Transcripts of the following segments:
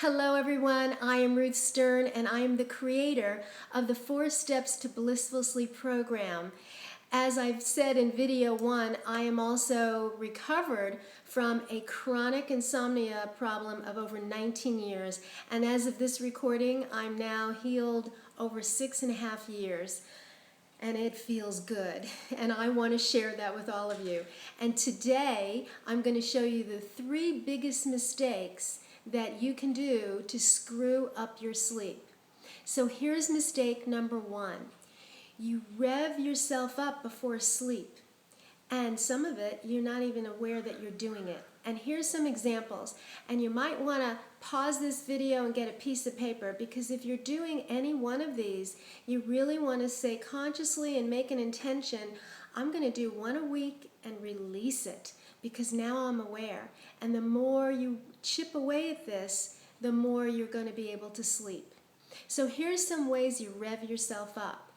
Hello everyone, I am Ruth Stern and I am the creator of the 4 Steps to Blissful Sleep program. As I've said in video 1, I am also recovered from a chronic insomnia problem of over 19 years, and as of this recording, I'm now healed over 6.5 years. And it feels good, and I want to share that with all of you. And today I'm going to show you the 3 biggest mistakes that you can do to screw up your sleep. So here's mistake number 1. You rev yourself up before sleep, and some of it you're not even aware that you're doing it. And here's some examples, and you might want to pause this video and get a piece of paper, because if you're doing any one of these, you really want to say consciously and make an intention, I'm going to do 1 a week and release it, because now I'm aware. And the more you chip away at this, the more you're going to be able to sleep. So here's some ways you rev yourself up.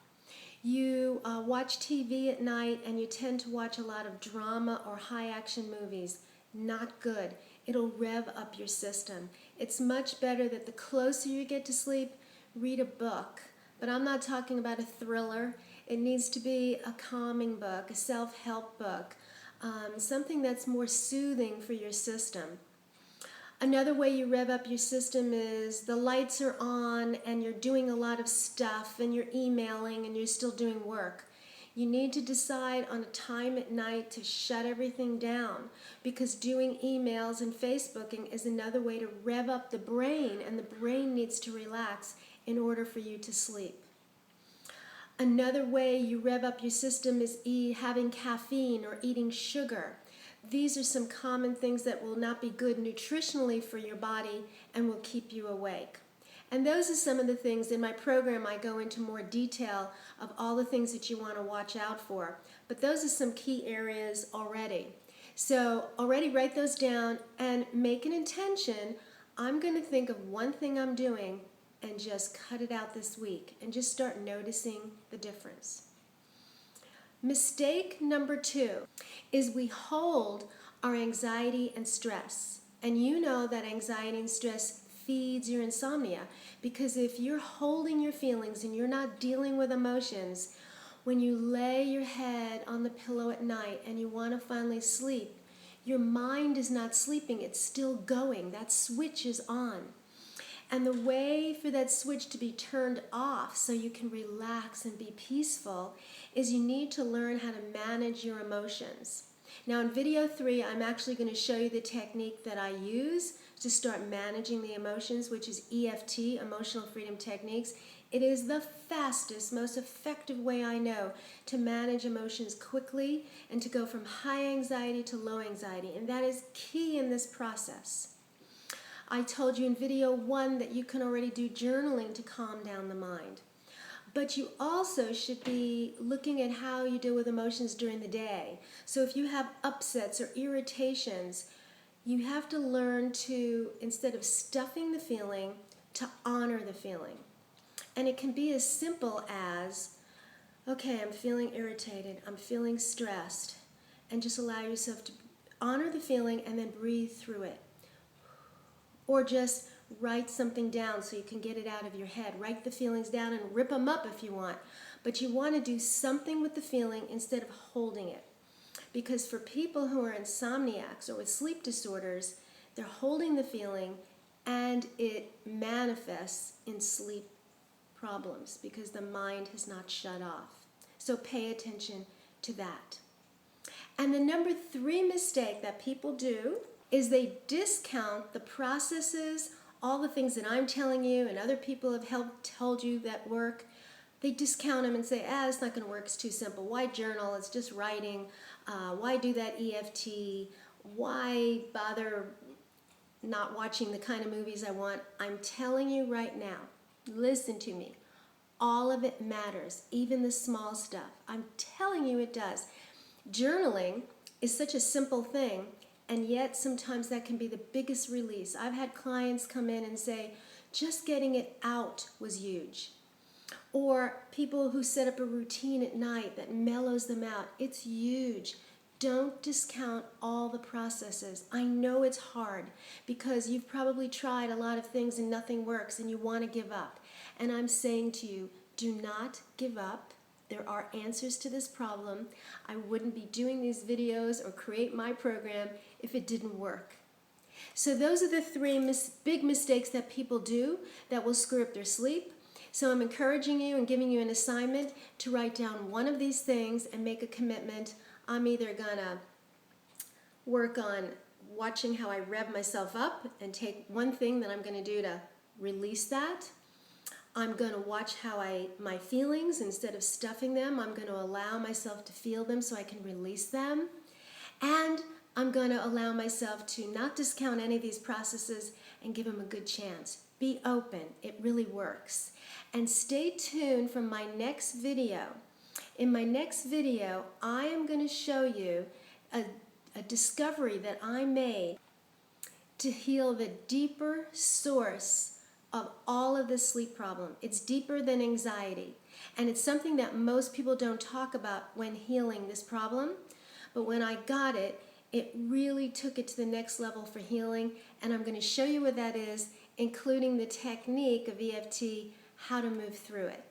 You watch TV at night and you tend to watch a lot of drama or high action movies. Not good. It'll rev up your system. It's much better that the closer you get to sleep, read a book. But I'm not talking about a thriller. It needs to be a calming book, a self-help book, something that's more soothing for your system. Another way you rev up your system is the lights are on and you're doing a lot of stuff and you're emailing and you're still doing work. You need to decide on a time at night to shut everything down, because doing emails and Facebooking is another way to rev up the brain, and the brain needs to relax in order for you to sleep. Another way you rev up your system is having caffeine or eating sugar. These are some common things that will not be good nutritionally for your body and will keep you awake. And those are some of the things in my program. I go into more detail of all the things that you want to watch out for. But those are some key areas already. So already write those down and make an intention. I'm going to think of one thing I'm doing and just cut it out this week and just start noticing the difference. Mistake number 2 is we hold our anxiety and stress. And you know that anxiety and stress feeds your insomnia, because if you're holding your feelings and you're not dealing with emotions, when you lay your head on the pillow at night and you want to finally sleep, your mind is not sleeping, it's still going. That switch is on. And the way for that switch to be turned off so you can relax and be peaceful is you need to learn how to manage your emotions. Now in video 3, I'm actually going to show you the technique that I use to start managing the emotions, which is EFT, Emotional Freedom Techniques. It is the fastest, most effective way I know to manage emotions quickly and to go from high anxiety to low anxiety, and that is key in this process. I told you in video 1 that you can already do journaling to calm down the mind. But you also should be looking at how you deal with emotions during the day. So if you have upsets or irritations, you have to learn to, instead of stuffing the feeling, to honor the feeling. And it can be as simple as, okay, I'm feeling irritated, I'm feeling stressed, and just allow yourself to honor the feeling and then breathe through it. Or just write something down so you can get it out of your head. Write the feelings down and rip them up if you want. But you want to do something with the feeling instead of holding it. Because for people who are insomniacs or with sleep disorders, they're holding the feeling and it manifests in sleep problems because the mind has not shut off. So pay attention to that. And the number 3 mistake that people do is they discount the processes, all the things that I'm telling you and other people have told you that work. They discount them and say, it's not going to work, it's too simple. Why journal? It's just writing. Why do that EFT? Why bother not watching the kind of movies I want? I'm telling you right now, listen to me. All of it matters, even the small stuff. I'm telling you it does. Journaling is such a simple thing, and yet sometimes that can be the biggest release. I've had clients come in and say, just getting it out was huge. Or people who set up a routine at night that mellows them out. It's huge. don't discount all the processes. I know it's hard because you've probably tried a lot of things and nothing works and you want to give up. And I'm saying to you, do not give up. There are answers to this problem. I wouldn't be doing these videos or create my program if it didn't work. So those are the three big mistakes that people do that will screw up their sleep. So I'm encouraging you and giving you an assignment to write down one of these things and make a commitment. I'm either going to work on watching how I rev myself up and take one thing that I'm going to do to release that. I'm going to watch how my feelings, instead of stuffing them, I'm going to allow myself to feel them so I can release them. And I'm going to allow myself to not discount any of these processes and give them a good chance. Be open. It really works. And stay tuned for my next video. In my next video, I am going to show you a discovery that I made to heal the deeper source of all of this sleep problem. It's deeper than anxiety. And it's something that most people don't talk about when healing this problem. But when I got it, it really took it to the next level for healing. And I'm going to show you what that is, including the technique of EFT, how to move through it.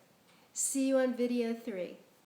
See you on video 3.